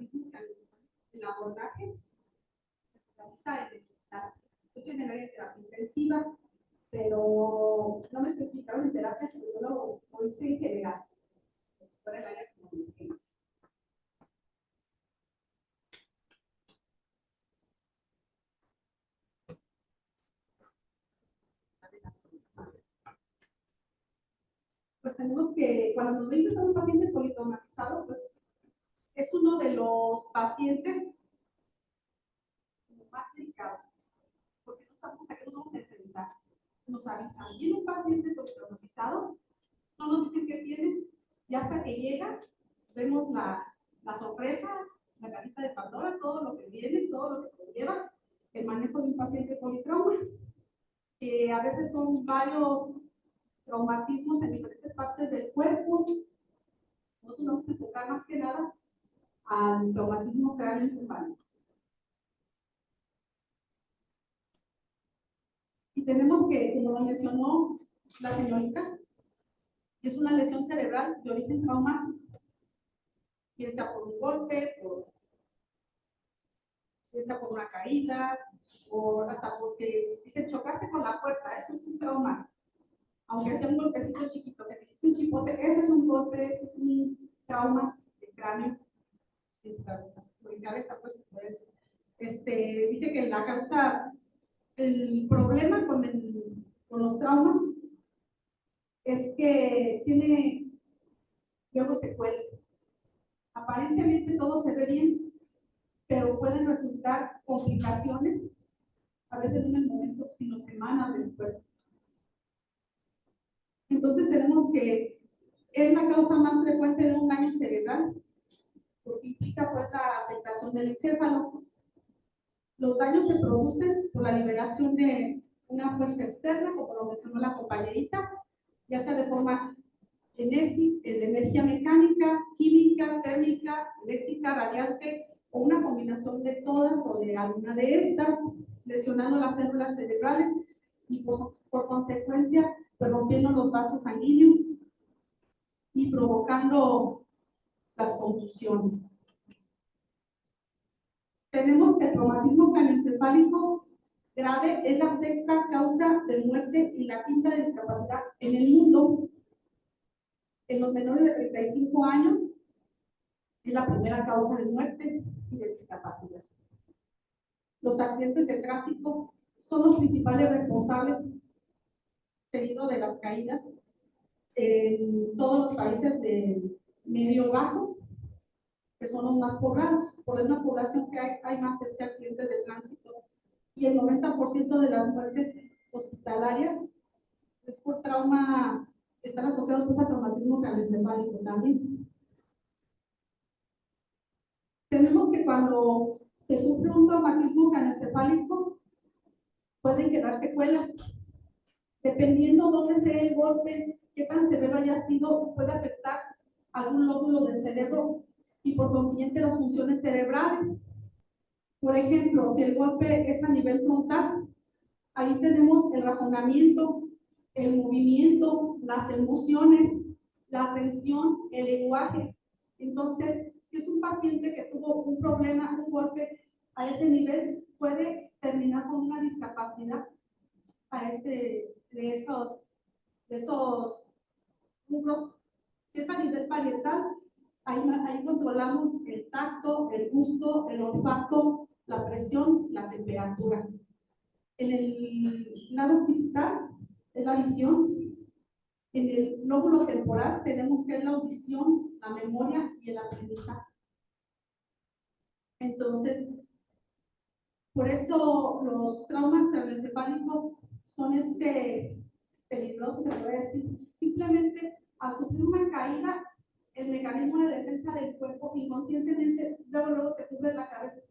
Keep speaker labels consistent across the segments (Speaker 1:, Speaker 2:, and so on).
Speaker 1: traumatismo el abordaje se realiza en el hospital. Yo estoy en el área de terapia intensiva, pero no me especificaron en terapia, pero yo lo hice en general. Fuera el área como de urgencia. Pues tenemos que, cuando nos ven que está un paciente politraumatizado, pues es uno de los pacientes más delicados, porque no sabemos a qué nos vamos a enfrentar. Nos avisan, viene un paciente politraumatizado, no nos dicen qué tiene, y hasta que llega, vemos la sorpresa, la carita de Pandora, todo lo que viene, todo lo que conlleva el manejo de un paciente politrauma, que a veces son varios traumatismos en diferentes partes del cuerpo. Nosotros vamos a enfocar más que nada al traumatismo cráneoencefálico. Y tenemos que, como lo mencionó la señorita, es una lesión cerebral de origen traumático, bien sea por un golpe, bien sea por una caída, o hasta porque dice chocaste con la puerta, eso es un trauma. Aunque sea un golpecito chiquito, que hiciste un chipote, ese es un golpe, ese es un trauma de cráneo en tu cabeza, o en cabeza, pues, puede ser. Dice que la causa, el problema con los traumas es que tiene luego secuelas. Aparentemente todo se ve bien, pero pueden resultar complicaciones, a veces en el momento, sino semanas después. Entonces tenemos que es la causa más frecuente de un daño cerebral, porque implica pues la afectación del encéfalo. Los daños se producen por la liberación de una fuerza externa, como lo mencionó la compañerita, ya sea de forma de energía mecánica, química, térmica, eléctrica, radiante, o una combinación de todas o de alguna de estas, lesionando las células cerebrales y por consecuencia pues, rompiendo los vasos sanguíneos y provocando las contusiones. Tenemos que el traumatismo craneoencefálico grave es la sexta causa de muerte y la quinta de discapacidad en el mundo. En los menores de 35 años es la primera causa de muerte y de discapacidad. Los accidentes de tráfico son los principales responsables, seguido de las caídas, en todos los países de medio bajo, que son los más poblados. Por una población que hay más accidentes de tránsito. Y el 90% de las muertes hospitalarias es por trauma, están asociados pues, a traumatismo craneoencefálico también. Tenemos que cuando se sufre un traumatismo craneoencefálico, pueden quedar secuelas. Dependiendo dónde sea el golpe, qué tan severo haya sido, puede afectar algún lóbulo del cerebro y por consiguiente las funciones cerebrales. Por ejemplo, si el golpe es a nivel frontal, ahí tenemos el razonamiento, el movimiento, las emociones, la atención, el lenguaje. Entonces, si es un paciente que tuvo un problema, un golpe a ese nivel, puede terminar con una discapacidad de esos rubros. Si es a nivel parietal, ahí controlamos el tacto, el gusto, el olfato, la presión, la temperatura. En el lado occipital es la visión. En el lóbulo temporal tenemos que es la audición, la memoria y el aprendizaje. Entonces, por eso los traumas craneoencefálicos son peligrosos, se puede decir. Simplemente al sufrir una caída, el mecanismo de defensa del cuerpo inconscientemente luego te cubre la cabeza.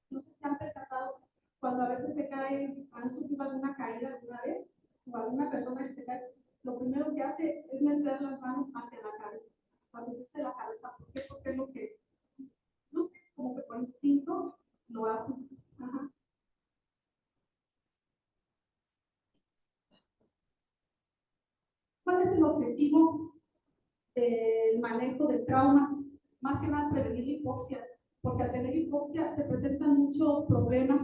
Speaker 1: No sé si han percatado cuando a veces se caen, han sufrido alguna caída alguna vez, o alguna persona que se cae, lo primero que hace es meter las manos hacia la cabeza, para cubrirse la cabeza. ¿Por qué? Porque es lo que, no sé, como que por instinto lo hacen. Ajá. ¿Cuál es el objetivo del manejo del trauma? Más que nada prevenir la hipoxia porque al tener hipoxia se presentan muchos problemas.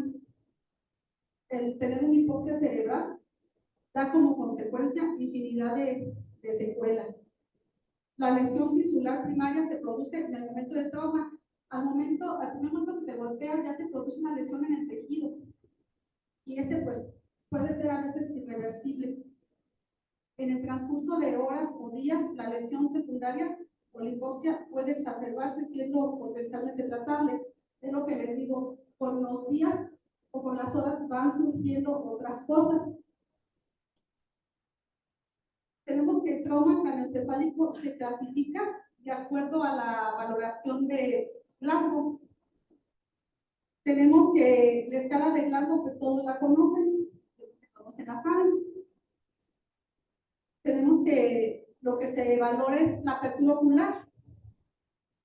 Speaker 1: El tener una hipoxia cerebral da como consecuencia infinidad de secuelas. La lesión tisular primaria se produce en el momento del trauma. Al primer momento que te golpeas, ya se produce una lesión en el tejido. Y ese, pues, puede ser a veces irreversible. En el transcurso de horas o días, la lesión secundaria o la hipoxia puede exacerbarse siendo potencialmente tratable. Es lo que les digo, con los días o con las horas van surgiendo otras cosas. Tenemos que el trauma craneoencefálico se clasifica de acuerdo a la valoración de Glasgow. Tenemos que la escala de Glasgow, pues todos la conocen la saben. Tenemos que lo que se valora es la apertura ocular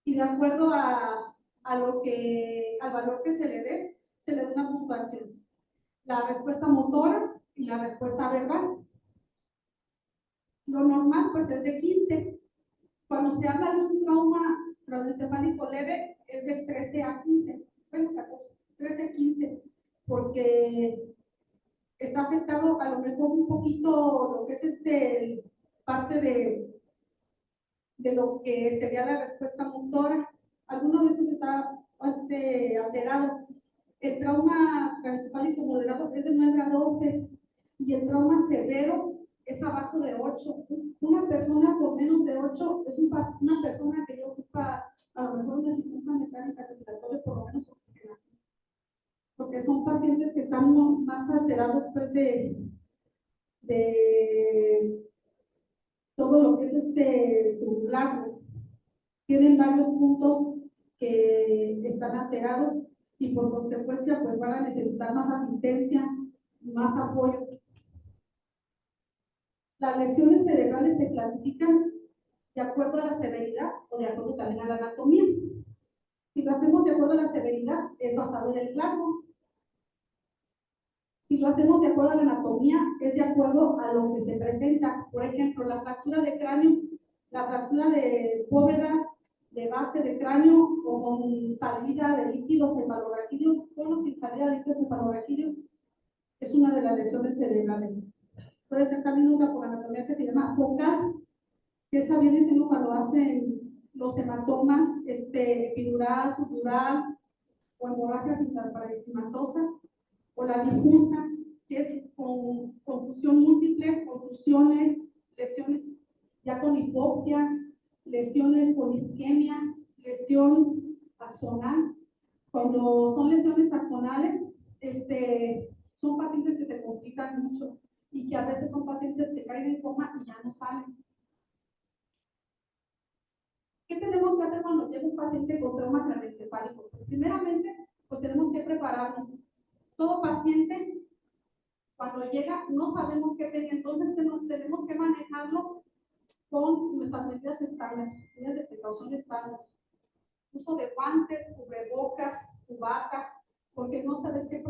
Speaker 1: y de acuerdo al valor que se le da una puntuación. La respuesta motora y la respuesta verbal. Lo normal pues es de 15. Cuando se habla de un trauma craneoencefálico leve es de 13 a 15. Bueno, 13 a 15, porque está afectado a lo mejor un poquito lo que es parte de lo que sería la respuesta motora. Alguno de estos está alterado. El trauma craneoencefálico moderado es de 9 a 12 y el trauma severo es abajo de 8. Una persona con menos de 8 es una persona que ocupa a lo mejor una asistencia mecánica respiratoria, por lo menos oxigenación, porque son pacientes que están más alterados después de todo lo que es su Glasgow. Tienen varios puntos que están alterados y por consecuencia pues van a necesitar más asistencia, más apoyo. Las lesiones cerebrales se clasifican de acuerdo a la severidad o de acuerdo también a la anatomía. Si lo hacemos de acuerdo a la severidad, es basado en el Glasgow. Si lo hacemos de acuerdo a la anatomía, es de acuerdo a lo que se presenta. Por ejemplo, la fractura de cráneo, la fractura de bóveda, de base de cráneo o con salida de líquidos cefalorraquídeos, bueno, sin salida de líquidos cefalorraquídeos, es una de las lesiones cerebrales. Puede ser también una por anatomía que se llama focal, que esa viene siendo cuando hacen los hematomas epidural, subdural o hemorragias intraparenquimatosas, o la difusa, que es con confusión múltiple, confusiones, lesiones ya con hipoxia, lesiones con isquemia, lesión axonal. Cuando son lesiones axonales, son pacientes que se complican mucho y que a veces son pacientes que caen en coma y ya no salen. ¿Qué tenemos que hacer cuando llega un paciente con trauma craneoencefálico? Pues primeramente, pues tenemos que prepararnos. Todo paciente, cuando llega, no sabemos qué tiene, entonces tenemos que manejarlo con nuestras medidas estándar, medidas de precaución estándar. Uso de guantes, cubrebocas, cubata, porque no sabes qué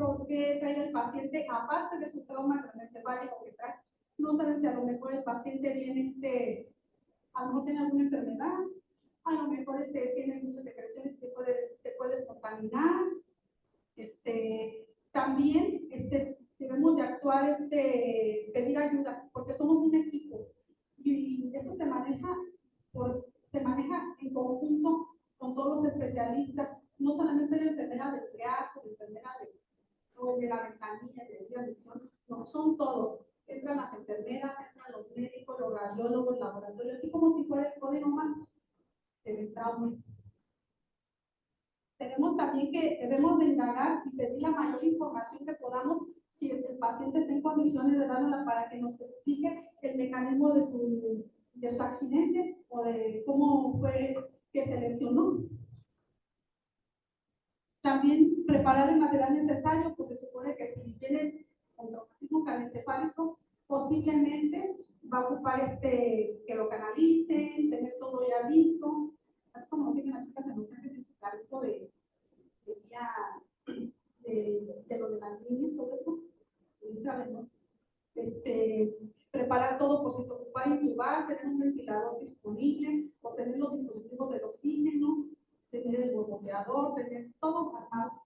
Speaker 1: trae el paciente, aparte de su trauma craneoencefálico que trae. No sabes si a lo mejor el paciente viene, a lo mejor tiene alguna enfermedad, a lo mejor tiene muchas secreciones que te puedes contaminar. También debemos de actuar, pedir ayuda, porque somos un equipo y esto se maneja en conjunto con todos los especialistas, no solamente la enfermera del triaje, la enfermera de la ventanilla, de la lesión, no, son todos. Entran las enfermeras, entran los médicos, los radiólogos, laboratorios, así como si fuera el código humano del trauma. Tenemos también que debemos de indagar y pedir la mayor información que podamos si el paciente está en condiciones de darla para que nos explique el mecanismo de su accidente o de cómo fue que se lesionó. También preparar el material necesario, pues se supone que si tiene un traumatismo craneoencefálico, posiblemente va a ocupar que lo canalicen, tener todo ya listo, así como tienen las chicas en urgencias en su carrito de lo de la línea y todo eso, ¿no? Preparar todo por si se ocupa intubar, tener un ventilador disponible, o tener los dispositivos del oxígeno, tener el bronceador, tener todo armado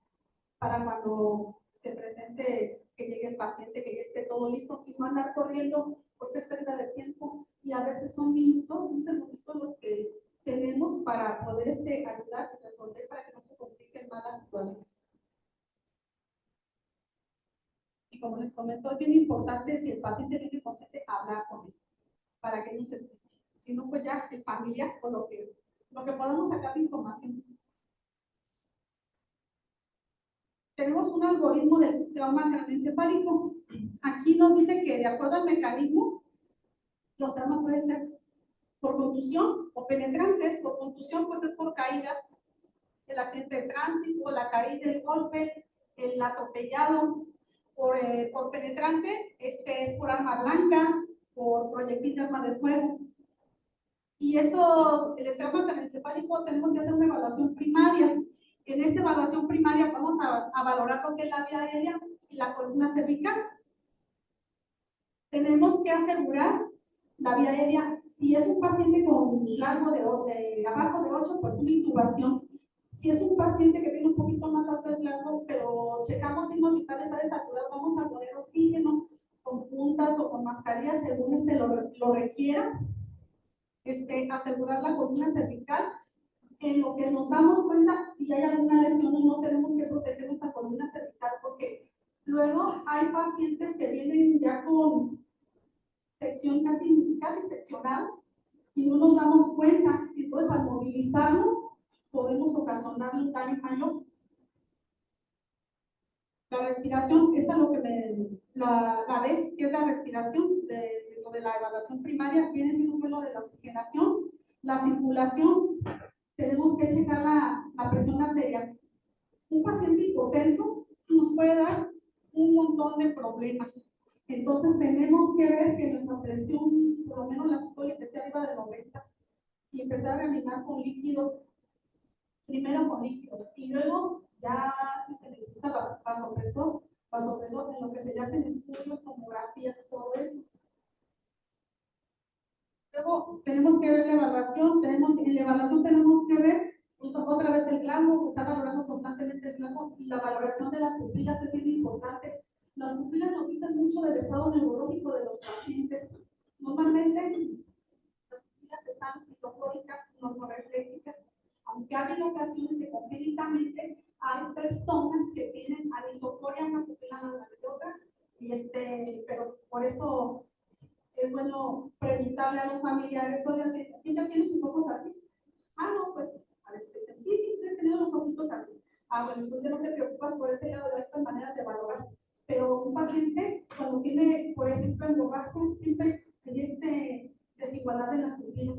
Speaker 1: para cuando se presente, que llegue el paciente, que ya esté todo listo y no andar corriendo porque es pérdida de tiempo y a veces son minutos, un segundito los que tenemos para poder ayudar y resolver para que no se compliquen más las situaciones. Y como les comento, es bien importante, si el paciente viene consciente, hablar con él para que nos explique. Si no, pues ya el familiar o lo que podamos sacar de información. Tenemos un algoritmo del trauma craneoencefálico. Aquí nos dice que de acuerdo al mecanismo, los traumas pueden ser por contusión o penetrantes. Por contusión, pues es por caídas, el accidente de tránsito, la caída, el golpe, el atropellado. Por penetrante, es por arma blanca, por proyectil de arma de fuego. Y eso, el trauma craneoencefálico, tenemos que hacer una evaluación primaria. En esta evaluación primaria vamos a valorar lo que es la vía aérea y la columna cervical. Tenemos que asegurar la vía aérea. Si es un paciente con largo de abajo de 8, pues una intubación. Si es un paciente que tiene un poquito más alto el largo, pero checamos signos vitales saturados, vamos a poner oxígeno con puntas o con mascarillas según lo requiera. Asegurar la columna cervical. En lo que nos damos cuenta si hay alguna lesión o no, tenemos que proteger nuestra columna cervical, porque luego hay pacientes que vienen ya con sección casi seccionados y no nos damos cuenta. Entonces, al movilizarnos, podemos ocasionar un daño mayor. La respiración, esa es lo que la D, que es la respiración dentro de la evaluación primaria, viene siendo un vuelo de la oxigenación, la circulación. Tenemos que checar la presión arterial. Un paciente hipotenso nos puede dar un montón de problemas. Entonces tenemos que ver que nuestra presión, por lo menos la sistólica, esté arriba de 90 y empezar a reanimar con líquidos, primero con líquidos y luego ya si se necesita vasopresor, en lo que se hacen estudios, tomografías, todo eso. Luego tenemos que ver la evaluación, en la evaluación tenemos que ver otra vez el glasmo, está valorando constantemente el glasmo y la valoración de las pupilas es bien importante. Las pupilas nos dicen mucho del estado neurológico de los pacientes. Normalmente las pupilas están isofóricas, normoreflécticas, aunque ha habido ocasiones que congénitamente hay personas que tienen anisocoria, una pupila más grande que otra, pero por eso es bueno preguntarle a los familiares, oigan, ¿sí ya tienen sus ojos así? Ah, no, pues a veces dicen, sí, he tenido los ojitos así. Ah, bueno, entonces no te preocupas por ese lado, hay otras maneras de valorar. Pero un paciente, cuando tiene, por ejemplo, hemorragia, siempre hay desigualdad en las pupilas.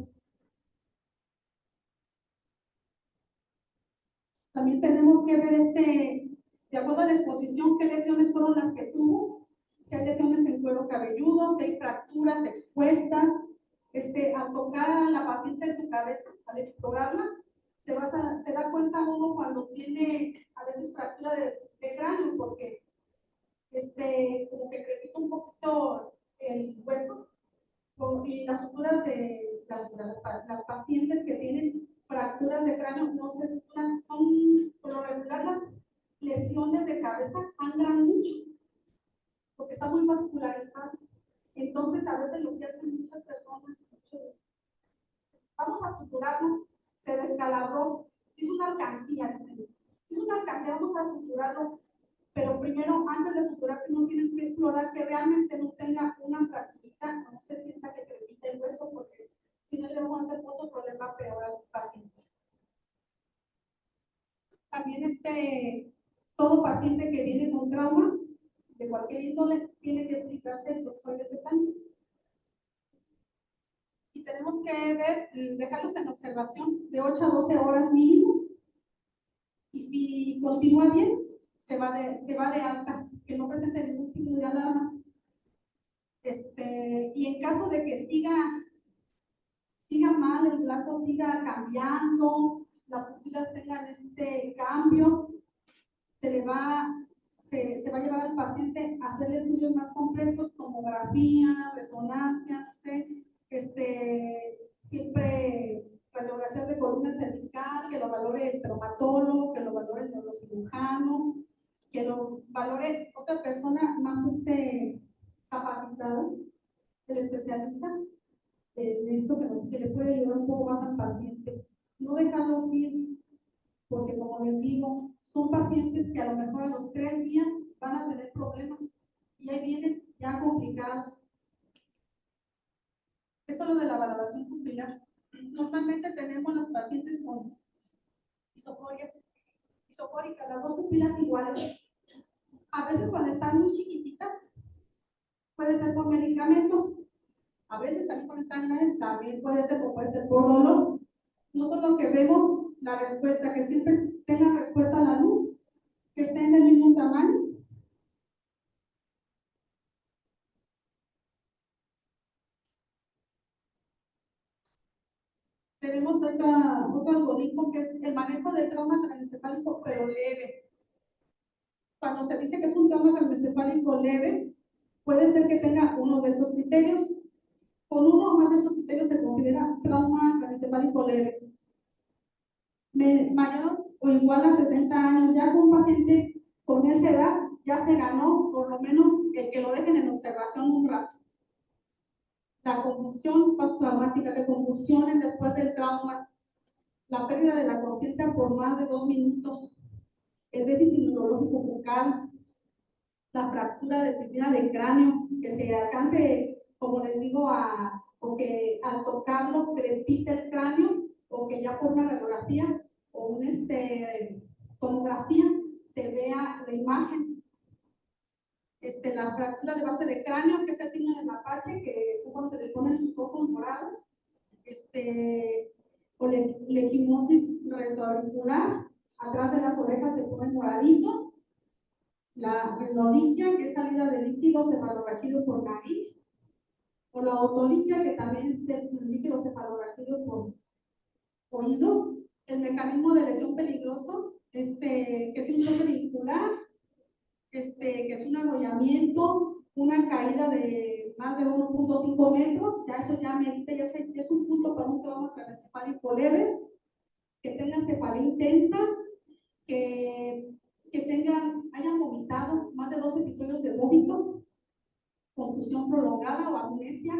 Speaker 1: También tenemos que ver, de acuerdo a la exposición, qué lesiones fueron las que tuvo, si hay lesiones en cuero cabelludo, si hay fracturas expuestas. Al tocar a la paciente de su cabeza, al explorarla, se da cuenta uno cuando tiene a veces fractura de cráneo, porque como que crepita un poquito el hueso, y las suturas de las pacientes que tienen fracturas de cráneo no se suturan, son por lo regular las lesiones de cabeza sangran mucho, porque está muy vascularizado. Entonces, a veces lo que hacen muchas personas, vamos a suturarlo, se descalabró, si es una alcancía, vamos a suturarlo, pero primero, antes de suturar, no tienes que explorar que realmente no tenga una fracturita, no se sienta que crepita el hueso, porque si no le vamos a hacer otro problema peor al paciente. También todo paciente que viene con trauma, de cualquier índole, tiene que aplicarse el toxoide tetano. Y tenemos que dejarlos en observación de 8 a 12 horas mínimo. Y si continúa bien, se va de alta, que no presente ningún signo de alarma. Y en caso de que siga mal, el blanco siga cambiando, las pupilas tengan cambios, se va a llevar al paciente a hacer estudios más complejos, tomografía, resonancia, no sé, siempre radiografías de columna cervical, que lo valore el traumatólogo, que lo valore el neurocirujano, que lo valore otra persona más capacitada, el especialista de esto que le puede ayudar un poco más al paciente. No dejarlos ir, porque como les digo, son pacientes que a lo mejor a los 3 días van a tener problemas y ahí vienen ya complicados. Esto es lo de la valoración pupilar. Normalmente tenemos los pacientes con isocórica, las dos pupilas iguales. A veces cuando están muy chiquititas, puede ser por medicamentos. A veces también cuando están grandes, también puede ser por dolor. Nosotros lo que vemos, la respuesta, que siempre tenga respuesta a la luz, que estén del mismo tamaño. Tenemos otro algoritmo que es el manejo del trauma craneoencefálico, pero leve. Cuando se dice que es un trauma craneoencefálico leve, puede ser que tenga uno de estos criterios. Con uno o más de estos criterios se considera trauma craneoencefálico leve. Mayor o igual a 60 años, ya con un paciente con esa edad, ya se ganó por lo menos el que lo dejen en observación un rato. La confusión postraumática, que convulsionen después del trauma, la pérdida de la conciencia por más de 2 minutos, el déficit neurológico bucal, la fractura definida del cráneo, que se alcance, como les digo, o que al tocarlo crepite el cráneo, o que ya por una radiografía o una tomografía se vea la imagen. La fractura de base de cráneo, que es el signo del mapache, que es cuando se les ponen sus ojos morados, o la equimosis retroauricular, atrás de las orejas se pone moradito, la renoliquia, que es salida de líquido cefalorraquídeo por nariz, o la otoliquia, que también es el líquido cefalorraquídeo por oídos. El mecanismo de lesión peligroso, que es un choque vincular, que es un arrollamiento, una caída de más de 1.5 metros, ya eso ya medita, ya es un punto para un trauma craneoencefálico leve, que tenga cefalea intensa, que hayan vomitado más de 2 episodios de vómito, confusión prolongada o amnesia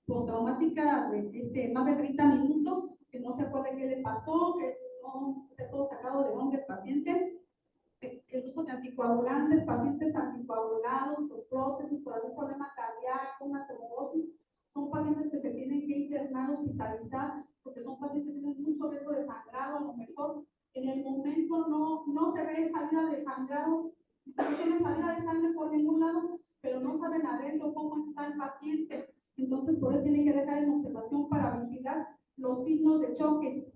Speaker 1: postraumática de más de 30 minutos, que no se acuerde qué le pasó, que no se todo sacado de onda el paciente, el uso de anticoagulantes, pacientes anticoagulados por prótesis, por algún problema cardíaco, una trombosis, son pacientes que se tienen que internar, hospitalizar, porque son pacientes que tienen mucho riesgo de sangrado, a lo mejor en el momento no se ve salida de sangrado, no tiene salida de sangre por ningún lado, pero no saben adentro cómo está el paciente. Entonces, por eso tienen que dejar en observación para vigilar los signos de choque.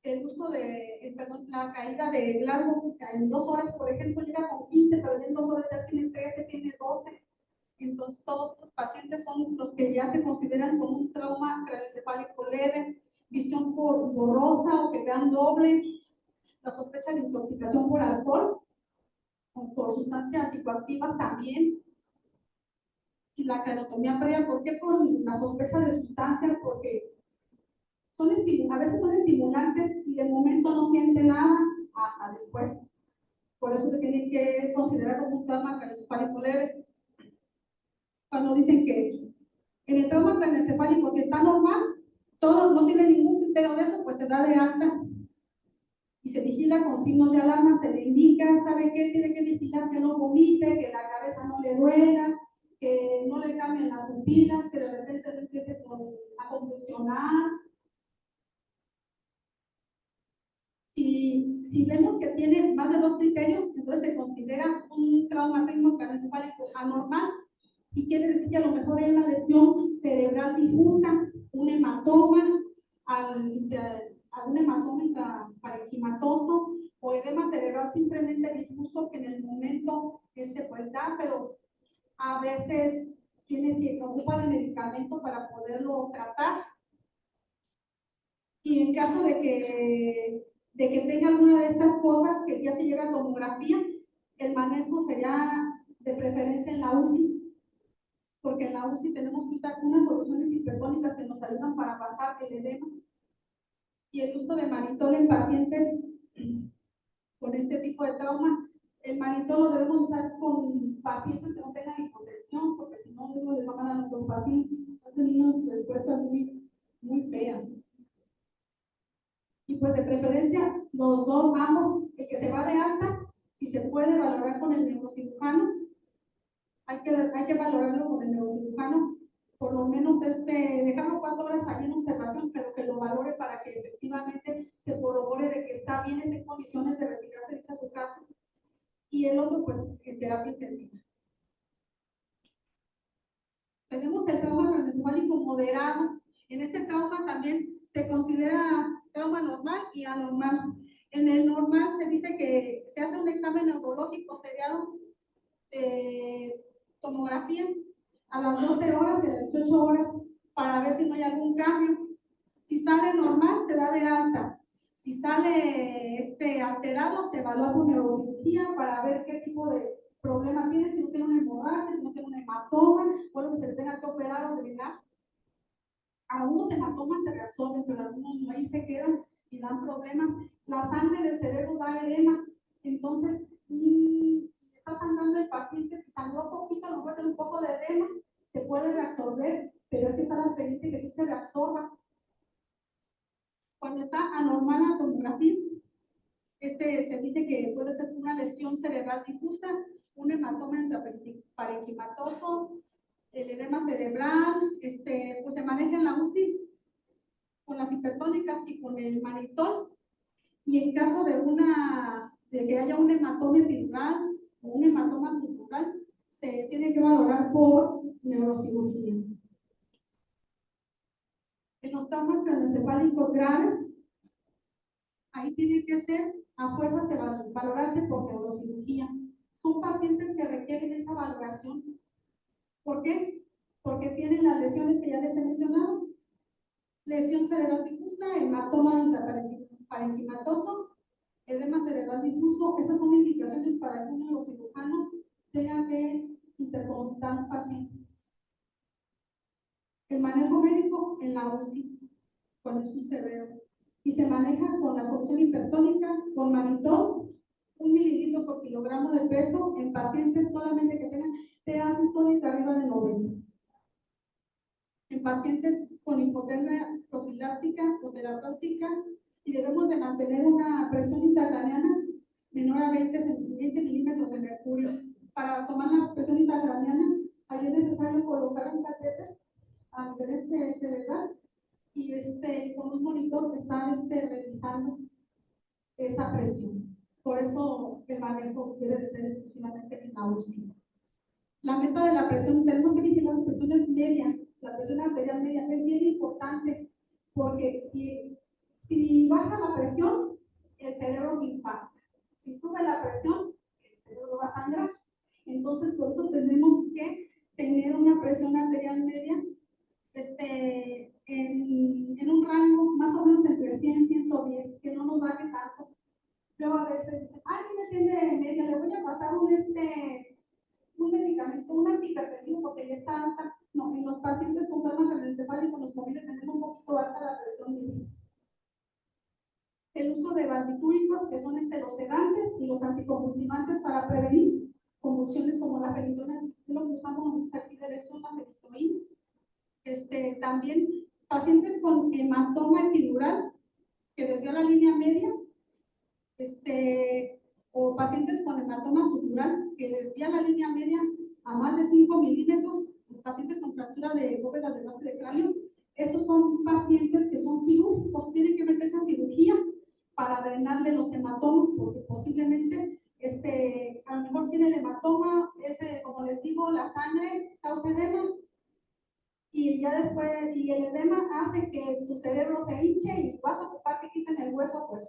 Speaker 1: El uso la caída de Glasgow en 2 horas, por ejemplo, llega con 15, pero en 2 horas ya tiene 13, tiene 12. Entonces, todos estos pacientes son los que ya se consideran con un trauma craneoencefálico leve, visión borrosa o que vean doble, la sospecha de intoxicación por alcohol o por sustancias psicoactivas también, y la craniostomía previa. ¿Por qué? Por la sospecha de sustancias, porque a veces son estimulantes y de momento no siente nada hasta después. Por eso se tiene que considerar como un trauma craneoencefálico leve. Cuando dicen que en el trauma craneoencefálico, si está normal, todo no tiene ningún criterio de eso, pues se da de alta y se vigila con signos de alarma, se le indica, ¿sabe qué? Tiene que vigilar que no vomite, que la cabeza no le duela, que no le cambien las pupilas, que de repente no empiece a convulsionar. Si vemos que tiene más de 2 criterios, entonces se considera un traumatismo craneoencefálico anormal, y quiere decir que a lo mejor hay una lesión cerebral difusa, un hematoma, algún hematoma parenquimatoso o edema cerebral simplemente difuso, que en el momento pues da, pero a veces tiene que ocupar el medicamento para poderlo tratar. Y en caso de que tenga alguna de estas cosas, que ya se lleva a tomografía, el manejo sería de preferencia en la UCI, porque en la UCI tenemos que usar unas soluciones hipertónicas que nos ayudan para bajar el edema. y el uso de manitol en pacientes con este tipo de trauma. El manitol lo debemos usar con pacientes que no tengan hipotensión, porque si no, luego le van a dar a nuestros pacientes. Hacen unas respuestas muy feas. Y pues de preferencia, los dos, ambos, el que se va de alta, si se puede valorar con el neurocirujano, hay que valorarlo con el neurocirujano, por lo menos dejarlo 4 horas ahí en observación, pero que lo valore para que efectivamente se corrobore de que está bien, en condiciones de retirarse a su casa. Y el otro, pues, en terapia intensiva. Tenemos el trauma craneoencefálico moderado. En este trauma también se considera trauma normal y anormal. En el normal se dice que se hace un examen neurológico seriado de tomografía a las 12 horas y a las 18 horas para ver si no hay algún cambio. Si sale normal, se da de alta. Si sale alterado, se evalúa con neurocirugía para ver qué tipo de problema tiene, si no tiene una hemorragia, si no tiene un hematoma, o algo que se le tenga que operar o drenar. Algunos hematomas se reabsorben, pero algunos no, ahí se quedan y dan problemas. La sangre del cerebro da edema, entonces, si está sangrando el paciente, si sangró poquito, a lo mejor tiene un poco de edema, se puede reabsorber, pero hay que estar al pendiente que sí se reabsorba. Cuando está anormal la tomografía, se dice que puede ser una lesión cerebral difusa, un hematoma parenquimatoso, el edema cerebral, pues se maneja en la UCI con las hipertónicas y con el manitol, y en caso de que haya un hematoma epidural o un hematoma subdural, se tiene que valorar por neurocirugía. En los traumas craneoencefálicos graves, ahí tiene que ser a fuerzas de valorarse por neurocirugía. Son pacientes que requieren esa valoración. ¿Por qué? Porque tienen las lesiones que ya les he mencionado. Lesión cerebral difusa, hematoma parenquimatoso, edema cerebral difuso. Esas son indicaciones para que un neurocirujano tenga que interconsultar pacientes. El manejo médico en la UCI, cuando es un severo, y se maneja con la solución hipertónica, con manitol, 1 mililitro por kilogramo de peso en pacientes solamente que tengan TA sistólica arriba de 90. En pacientes con hipotermia profiláctica o terapéutica, y debemos de mantener una presión intracraneana menor a 20 milímetros de mercurio. Para tomar la presión intracraneana, ahí es necesario colocar un catéter a nivel cerebral y con un monitor que está revisando esa presión. Por eso el manejo debe de ser exclusivamente en la UCI. La meta de la presión, tenemos que vigilar las presiones medias. La presión arterial media es bien importante porque si baja la presión, el cerebro se impacta. Si sube la presión, el cerebro va a sangrar. Entonces, por eso tenemos que tener una presión arterial media en un rango más o menos entre 100 y 110, que no nos baje tanto. Luego a veces dicen, tiene 100 de media, le voy a pasar un medicamento, un antihipertensivo porque ya está alta. No, en los pacientes con trauma craneoencefálico nos conviene tener un poquito alta la presión media. El uso de barbitúricos, que son los sedantes y los anticonvulsivantes para prevenir convulsiones como la fenitoína, es lo que usamos aquí de elección, la fenitoína. También pacientes con hematoma epidural que desvió la línea media, o pacientes con hematoma subdural que desvía la línea media a más de 5 milímetros, pacientes con fractura de bóveda de base de cráneo. Esos son pacientes que son quirúrgicos, tienen que meterse a cirugía para drenarle los hematomas, porque posiblemente a lo mejor tiene el hematoma, como les digo, la sangre causa edema, y ya después, y el edema hace que tu cerebro se hinche y vas a ocupar que quiten el hueso, pues,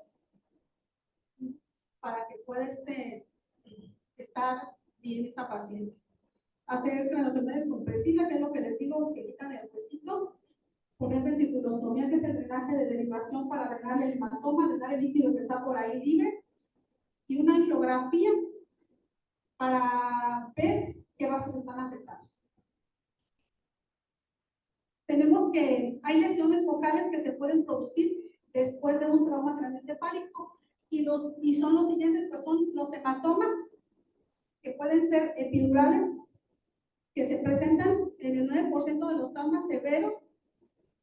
Speaker 1: para que pueda estar bien esta paciente. Hacer craniotomía descompresiva, que es lo que les digo, que quitan el huesito. Poner ventriculostomía, que es el drenaje de derivación para drenar el hematoma, drenar el líquido que está por ahí libre. Y una angiografía para ver qué vasos están afectados. Tenemos que hay lesiones focales que se pueden producir después de un trauma craneoencefálico. Y son los siguientes, pues son los hematomas, que pueden ser epidurales, que se presentan en el 9% de los traumas severos.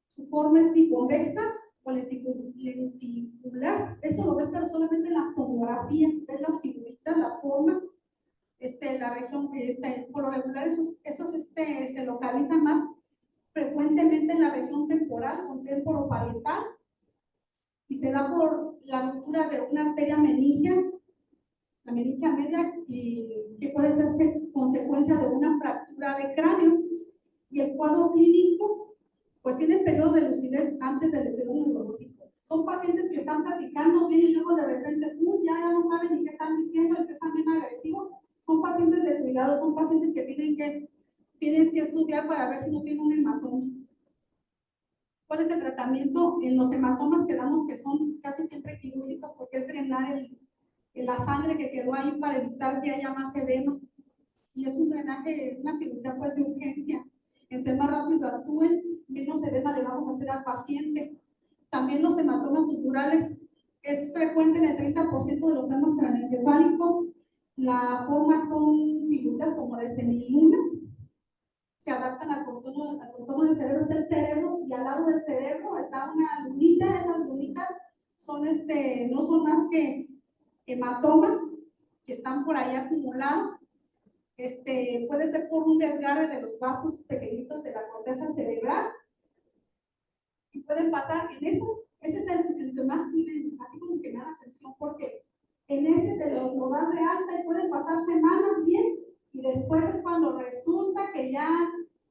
Speaker 1: Su forma es biconvexa o lenticular. Eso lo ves pero solamente en las tomografías, ves las figuritas, la forma, la región, por lo regular esos se localizan más frecuentemente en la región temporal o temporoparietal, y se da por la ruptura de una arteria meningia, la meningia media, y que puede ser consecuencia de una fractura de cráneo. Y el cuadro clínico, pues tiene periodos de lucidez antes del deterioro neurológico. Son pacientes que están platicando bien y luego de repente, ya no saben ni qué están diciendo, y que están bien agresivos. Son pacientes de cuidado, son pacientes que tienes que estudiar para ver si no tienen un hematoma. ¿Cuál es el tratamiento? En los hematomas quedamos que son casi siempre quirúrgicos, porque es drenar la sangre que quedó ahí para evitar que haya más edema. Y es un drenaje, una cirugía pues de urgencia. Entre más rápido actúen, menos edema le vamos a hacer al paciente. También los hematomas suturales es frecuente en el 30% de los temas craneoencefálicos. La forma son figuras como de semiluna. Se adaptan al contorno del cerebro, del cerebro, y al lado del cerebro está una lunita. Esas lunitas son no son más que hematomas que están por ahí acumulados. Puede ser por un desgarre de los vasos pequeñitos de la corteza cerebral, y pueden pasar en eso. Ese es el que más tienen, así como que me da la atención, porque en ese te lo dan de alta y pueden pasar semanas bien, y después es cuando resulta que ya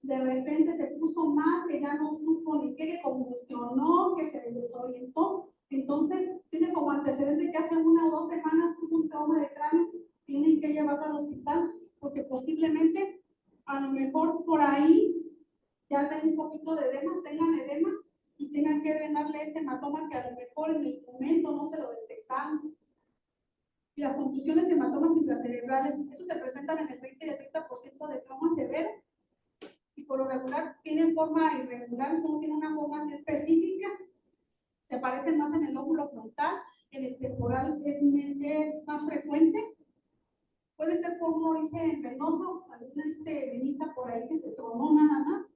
Speaker 1: de repente se puso mal, que ya no supo ni qué, que convulsionó, que se desorientó. Entonces tiene como antecedente que hace 1 o 2 semanas tuvo un trauma de cráneo, tienen que llevarlo al hospital, porque posiblemente a lo mejor por ahí ya tengan un poquito de edema, tengan edema, y tengan que drenarle ese hematoma que a lo mejor en el momento no se lo detectaron. Y las contusiones hematomas intracerebrales, eso se presentan en el 20 y el 30% de trauma severo, y por lo regular tienen forma irregular, eso no tiene una forma así específica, se aparecen más en el lóbulo frontal, en el temporal es más frecuente. Puede ser por un origen venoso, alguna venita por ahí que se tronó nada más.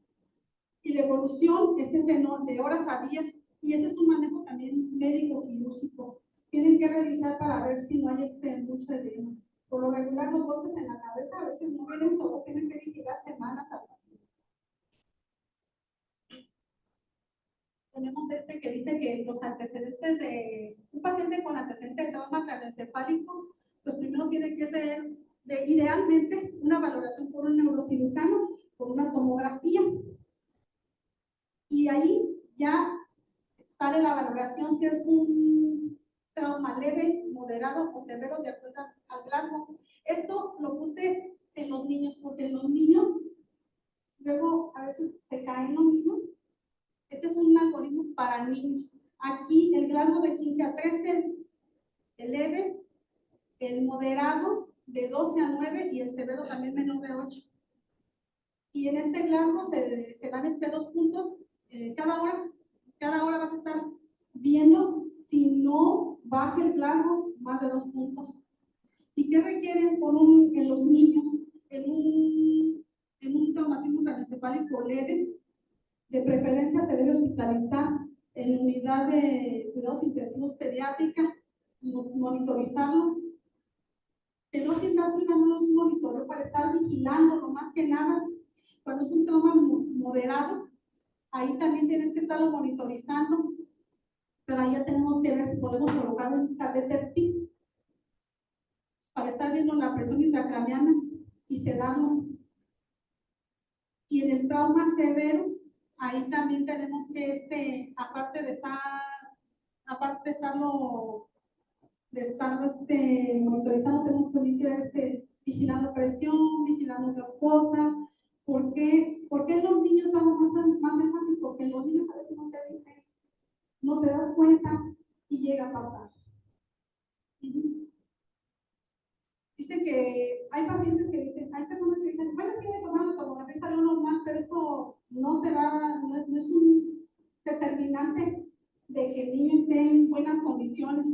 Speaker 1: Y la evolución es de horas a días, y ese es un manejo también médico-quirúrgico. Tienen que revisar para ver si no hay mucho edema. Por lo regular, los golpes en la cabeza a veces no vienen solos, tienen que vigilar semanas al paciente. Tenemos que dice que los antecedentes de un paciente con antecedente de trauma craneoencefálico, pues primero tiene que ser idealmente una valoración por un neurocirujano, por una tomografía. Y ahí ya sale la valoración si es un trauma leve, moderado o severo de acuerdo al Glasgow. Esto lo puse en los niños, porque en los niños luego a veces se caen los niños. Este es un algoritmo para niños. Aquí el Glasgow de 15 a 13, el leve, el moderado de 12 a 9 y el severo también menor de 8. Y en este Glasgow se dan 2 puntos cada hora vas a estar viendo si no baja el Glasgow más de 2 puntos. ¿Y qué requieren en los niños? En un traumatismo craneoencefálico leve, de preferencia se debe hospitalizar en la unidad de cuidados intensivos pediátrica y monitorizarlo. Que no siempre así, no es un monitoreo para estar vigilándolo más que nada. Cuando es un trauma moderado, ahí también tienes que estarlo monitorizando, pero ahí ya tenemos que ver si podemos colocar un catéter PICC para estar viendo la presión intracraneana y sedarlo. Y en el trauma severo, ahí también tenemos que, aparte de estarlo monitorizando, tenemos también que ver vigilando presión, vigilando otras cosas. ¿Por qué los niños hago más énfasis? Porque los niños a veces no te dicen, no te das cuenta y llega a pasar. Dice que hay pacientes que dicen, hay personas que dicen, bueno, sí, le tomaron la tomografía y salió normal, pero eso no es un determinante de que el niño esté en buenas condiciones.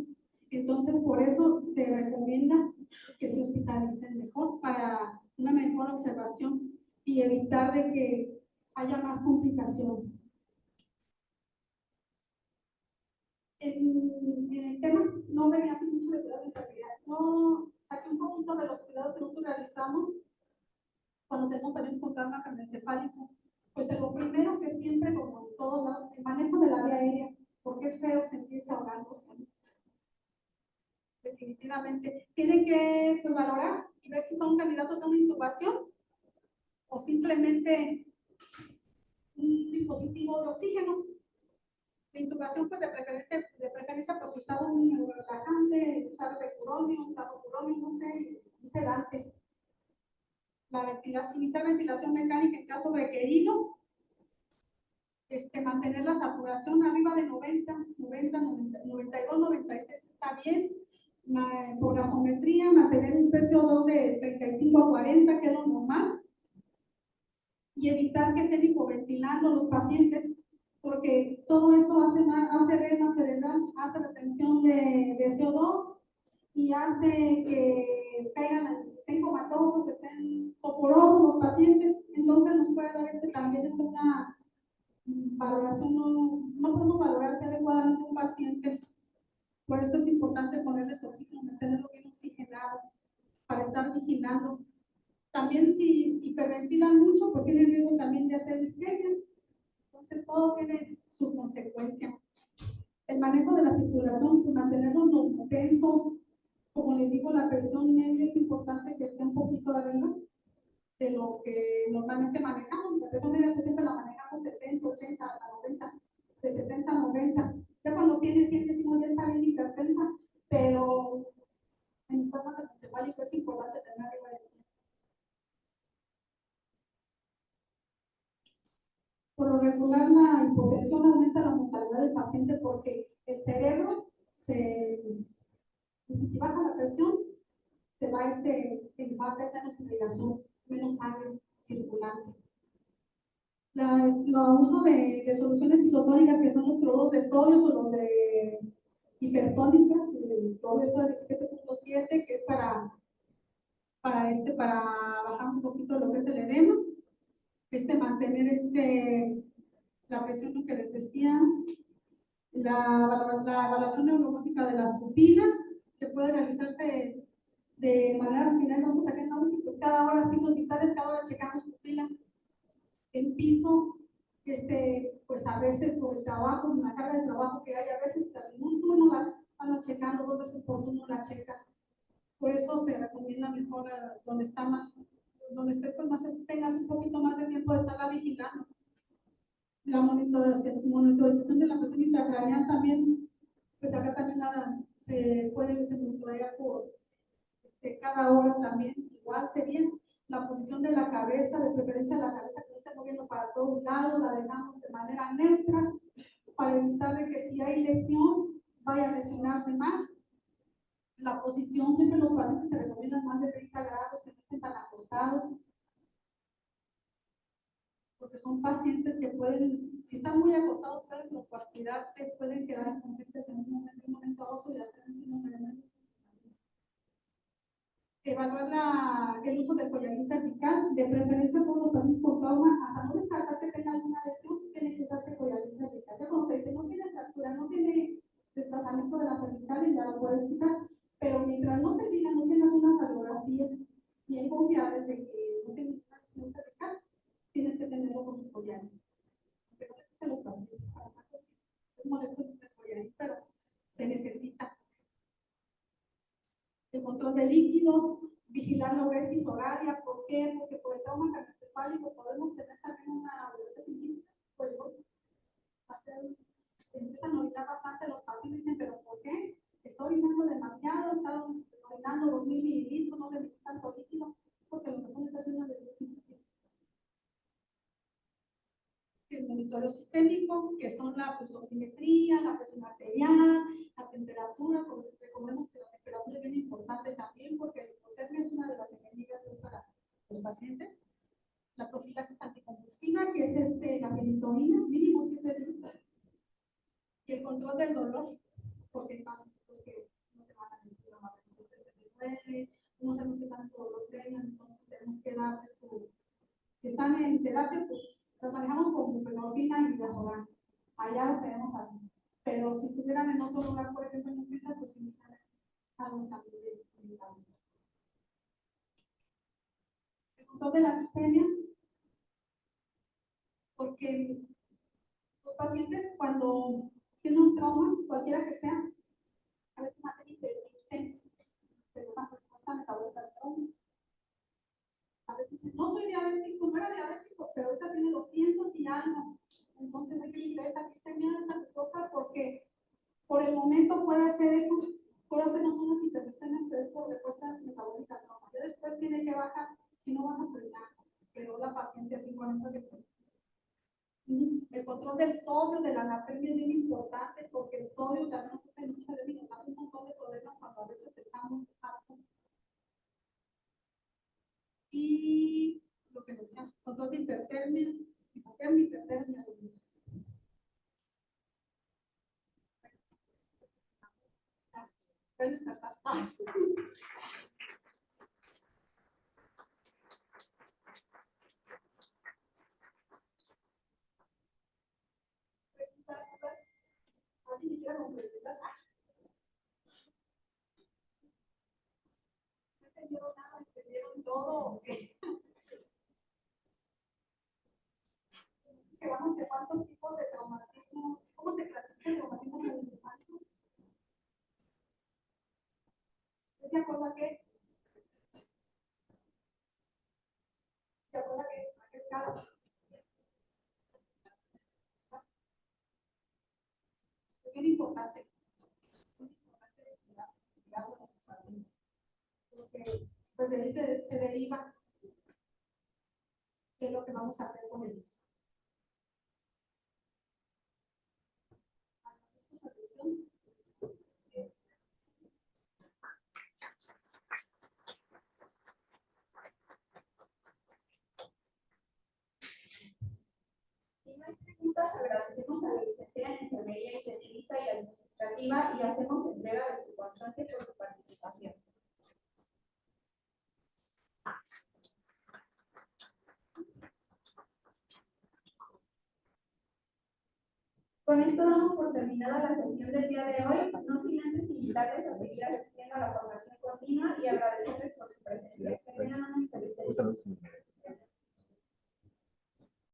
Speaker 1: Entonces, por eso se recomienda que se hospitalicen mejor para una mejor observación y evitar de que haya más complicaciones. En el tema no venía así mucho de cuidado de infertilidad, no saqué un poquito de los cuidados que nosotros realizamos cuando tenemos pacientes con trauma craneoencefálico. Pues lo primero que siempre, como en todo lado, el manejo de la vía aérea, porque es feo sentirse ahogándose. Definitivamente. Tienen que pues, valorar y ver si son candidatos a una intubación o simplemente un dispositivo de oxígeno. La intubación, pues de preferencia pues usar un relajante, usar becuronio, no sé, un sedante. La ventilación, iniciar ventilación mecánica en caso requerido. Mantener la saturación arriba de 90, 92, 96 está bien. Por gasometría, mantener un PCO2 de 35 a 40, que es lo normal. Y evitar que estén hipoventilando los pacientes, porque todo eso hace edema cerebral, hace retención de CO2 y hace que estén comatosos, estén soporosos los pacientes. Entonces nos puede dar también una valoración, no podemos valorar si adecuadamente un paciente. Por eso es importante ponerles oxígeno, mantenerlo bien oxigenado, para estar vigilando. También si hiperventilan mucho, pues tienen riesgo también de hacer isquemia. Entonces todo tiene su consecuencia. El manejo de la circulación, pues mantenerlos no tensos. Como les digo, la presión media es importante que esté un poquito arriba de lo que normalmente manejamos. La presión media pues siempre la manejamos 70, 80, hasta 90, de 70 a 90. Ya cuando tiene 100 decimos ya está bien hipertensa, pero en el trauma craneoencefálico es importante tener arriba de 100. Por lo regular, la hipotensión aumenta la mortalidad del paciente porque el cerebro, si baja la presión, se va a haber menos irrigación, menos sangre circulante. El uso de soluciones isotónicas, que son los cloros de sodio o los de hipertónicas, el cloro de sodio 17.7, que es para bajar un poquito lo que es el edema, mantener la presión, lo que les decía, la evaluación neurológica de las pupilas, que puede realizarse de manera final, vamos a sacar el pues cada hora, signos vitales, cada hora checamos pupilas. En piso, pues a veces por el trabajo, la carga de trabajo que hay, a veces en un turno la van a checar, 2 veces por turno la checas. Por eso se recomienda mejor donde está más, donde esté pues más, tengas un poquito más de tiempo de estarla vigilando. La monitorización de la presión intracraneal también, pues acá también se puede monitorear por cada hora también, igual sería la posición de la cabeza, de preferencia la cabeza que no esté moviendo para todos lados, la dejamos de manera neutra, para evitar de que si hay lesión, vaya a lesionarse más. La posición, siempre los pacientes se recomiendan más de 30 grados, que no estén tan acostados, porque son pacientes que pueden, si están muy acostados, pueden broncoaspirarte, pueden quedar inconscientes en un momento a otro y hacer un síndrome de nervios. Evaluar el uso del collarín cervical, de preferencia por los pacientes con trauma, hasta no descartar que tenga alguna lesión, tiene que usarse collarín cervical. Ya cuando te dice no tiene fractura, no tiene desplazamiento de la cervical, y ya lo puedes quitar, pero mientras no te digan, no tengas unas radiografías bien confiables de que no tienes una lesión cervical, tienes que tenerlo con tu collarín. Pero no le gusta a los pacientes para estar conscientes. Es molesto el collarín, pero se necesita. El control de líquidos, vigilar la uresis horaria. ¿Por qué? Porque por el trauma craneoencefálico podemos tener también una uresis incisiva, pues empiezan a orinar bastante los pacientes, dicen, ¿pero por qué? Estoy orinando demasiado, está orinando 2000 mililitros, no le meto tanto líquido, porque a lo mejor está haciendo una uresis incisiva. El monitoreo sistémico, que son la pulsoximetría, la presión arterial, la temperatura. Recordemos que la temperatura es bien importante también, porque la hipotermia es una de las enemigas para los pacientes. La profilaxis anticonvulsiva, que es la fenitonina, mínimo 7 días. Y el control del dolor, porque hay pacientes que no te van a decir la matriz de 9, no sabemos qué tanto lo tengan, entonces tenemos que darles su, si están en terapia, pues las manejamos con buprenorfina y midazolam. Allá las tenemos así. Pero si estuvieran en otro lugar, por ejemplo, en Suiza, pues sí necesitan algo también de medicamento. El control de la glucemia, porque los pacientes cuando tienen un trauma, cualquiera que sea, a veces hacen hiperglucemias, pero una respuesta metabólica al trauma. A veces dicen, no soy diabético, no era diabético, pero ahorita tiene 200 y algo. Entonces hay que limpiar esta glicemia de esta cosa porque por el momento puede hacer eso, puede hacernos unas hiperglucemias, pero es por respuesta metabólica al trauma. Ya después tiene que bajar, si no baja, pues ya quedó la paciente así con esa secuela. El control del sodio, de la natremia es bien importante porque el sodio también nos hace mucho de un montón de problemas cuando a veces estamos altos. Y lo que decía, control de hipertermia, hipertermia de luz. Pueden descartar. ¿Entendieron todo? Quedamos de cuántos tipos de traumatismo, cómo se clasifica el traumatismo craniosofálico. ¿Se acuerda que? ¿Se acuerda que a qué escala? Es bien importante cuidar con los pacientes, porque pues de ahí se deriva qué es lo que vamos a hacer con ellos.
Speaker 2: Si no hay preguntas, agradecemos a la licenciada en Enfermería Intensivista y Administrativa y hacemos entrega de su constancia por su participación. Con esto damos por terminada la sesión del día de hoy, no sin antes invitarles a seguir asistiendo a la formación continua y agradecerles por su presencia. Que tengan una feliz día.